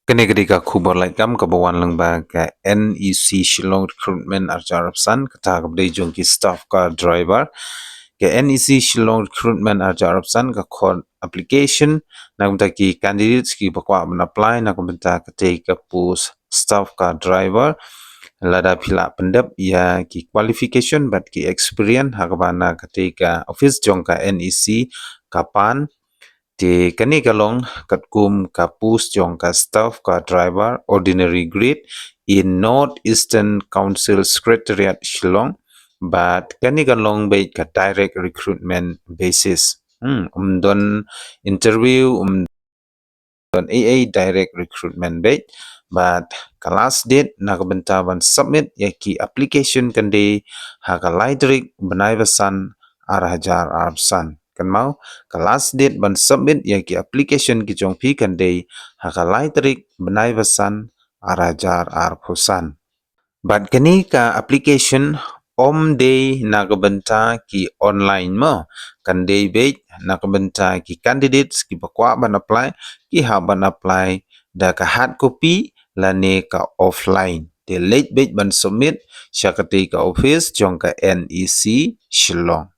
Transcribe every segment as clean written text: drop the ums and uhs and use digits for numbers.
Kini ketika kubur laikam kebawan lembaga NEC Shillong Recruitment Arjarabsan kata kabdai jongki staff ka driver ke NEC Shillong Recruitment Arjarabsan ka kod application na kumta ki candidates ki bakwa apply na kumta ketika post staff ka driver lada pila pendap ya ki qualification but ki experience hakabana ketika office jongka NEC kapan di kani kalong katkum kapus jong ka staff ka driver ordinary grade in Northeastern Council Secretariat Shillong but kani kalong bait ka direct recruitment basis don interview don AA direct recruitment bait but ka last date na kabentaban submit yaki application kandi ha ka laidrik benai basan arahajar arabsan kan mau ka last date ban submit yaki application ki jong pi kan day hakalai tarik benai basan arajar arpusan but kani ka application day nakabenta ki online mo kan day bait nakabenta ki candidates ki bakwa ban apply ki ha ban apply da ka hard copy lane ka offline de late bait ban submit syakati ka office jong ka NEC Shillong.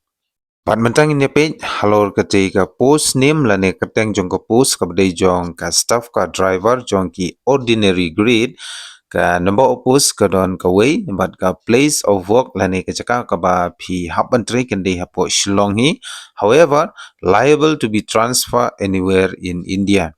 Pat mentang ini page halor ketika post name lane keteng jong ka post kabdai jong ka staff ka driver jong ki ordinary grade ka number of post ka don ka way but ka place of work lane ka chaka ka ba phi hapan tre kan dei hapo Shillong hi however liable to be transferred anywhere in India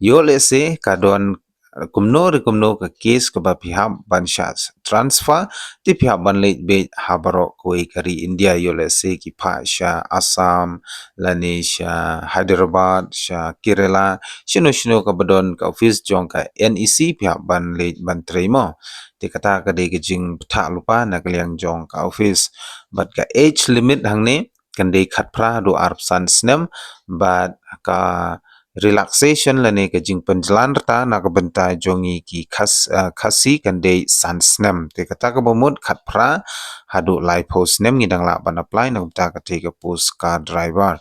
yo let's say ka don kumno ka case ka ba pihak ban shots transfer ti pihak ban late be habaro koi kari India yo let's say ki sha Assam Lanesha Hyderabad sha Kerala shino ka badon ka office jong ka NEC pihak ban late ban tremo ti kata ka de jing tha lupa na kaliang jong ka office but ka age limit hang ne kan de khat pra do arp san snem but ka relaxation lane ka jing penjalan rata na ka benta jongi ki khasi kan de sansnem te kata ka bomut khat pra hadu lai post nem ngidang la ban apply na ta ka te ka post car driver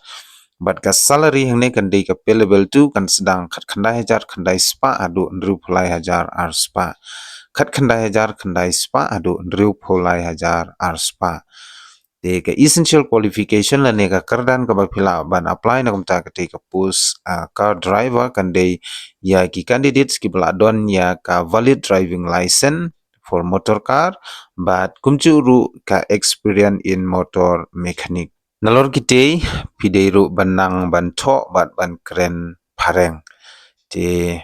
but ka salary hangne kan de ka pay level 2 kan sedang khat khandai hajar khandai spa adu nru phlai hajar ar spa khat khandai hajar khandai spa adu nru phlai hajar ar spa te ka essential qualification la ne ka kardan ka ba phila ban apply na kumta ka te ka post car driver kan de ya ki candidates ki bla don ya ka valid driving license for motor car but kumchuru ka experience in motor mechanic nalor kite pideiru banang ban tho bat ban kren phareng te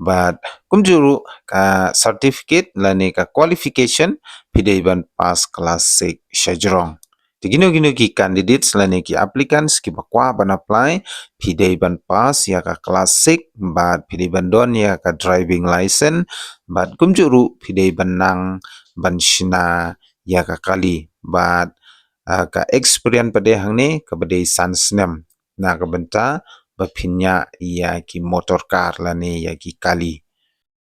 but kumjuru ka certificate lane ka qualification pidei ban pass class 6 shajrong Tigino ki candidates lane ki applicants ki bakwa ban apply pidei ban pass ya ka class 6 but pidei ban don ya ka driving license but kumjuru pidei ban nang ban shina ya ka kali but ka experience pade hangne ka bade sansnem na ka benta bapinya ya ki motor car lane ya ki kali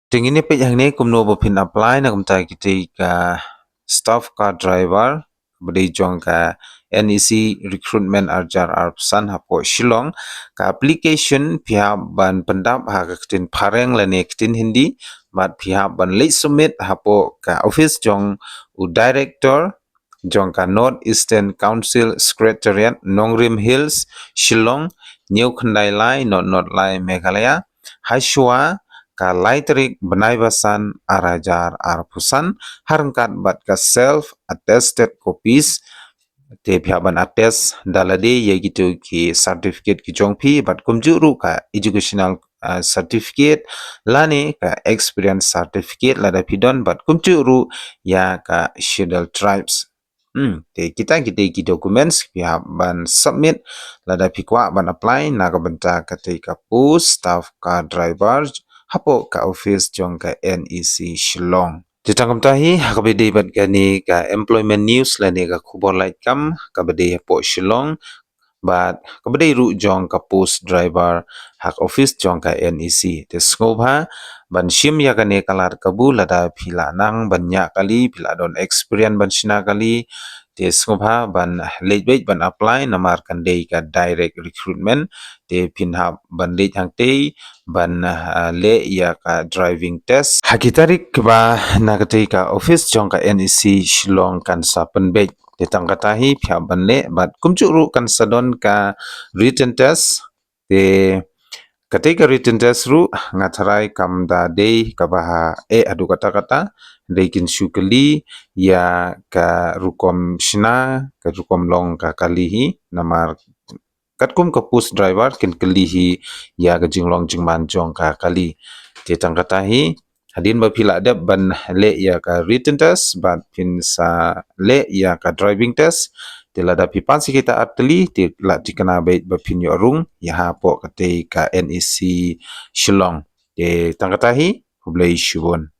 tingine pe hangne kumno bapin apply na kumta ki ka staff car driver bade jong ka NEC recruitment arjar arpsan hapo Shillong ka application pihak ban pendap ha ka tin phareng lane tin hindi but pihak ban late submit hapo ka office jong u director jong ka Northeastern Council Secretariat Nongrim Hills Shillong New Khandai Lai not Lai Meghalaya Haishwa ka laitrik benai basan arajar arpusan harangkat bat ka self attested copies te pihak ban attest dalade ye gitu ki certificate ki jongpi bat kumjuru ka educational certificate lane ka experience certificate lada pidon bat kumjuru ya ka scheduled tribes te kita ki documents pihak ban submit lada pikwa ban apply na ka benta ka te ka post staff ka driver hapo ka office jong ka NEC Shillong Jitangam tahi kabede bat gani ka employment news la ne ka khubor lai kam kabede hapo Shillong but kabede ru jong ka post driver hak office jong ka NEC te skobha ban shim ya kane kalar kabu lada phila nang banya kali phila don experience ban shina kali te skubha ban lejbej ban apply namar kan dei ka direct recruitment te pinha ban lej hang te ban le ya ka driving test hakitarik ba nakatei ka office jong ka NEC Shillong kan sapen bej te tangkatahi phya ban le bat kumchuru kan sadon ka written test te ketika written test ru ngatarai kamda dei kabaha adu kata-kata deikin syukeli ya ka rukom shina ka rukom long ka kalihi namar katkum ka pus driver kin kelihi ya ka jinglong jingman jong ka kali tetang katahi hadin ba pila ada ban le ya ka written test bat pin sa le ya ka driving test tila da pi pansi kita atli ti la dikena bait ba pin yo rung ya ha po kate ka NEC Shillong te tangkatahi hublai shubon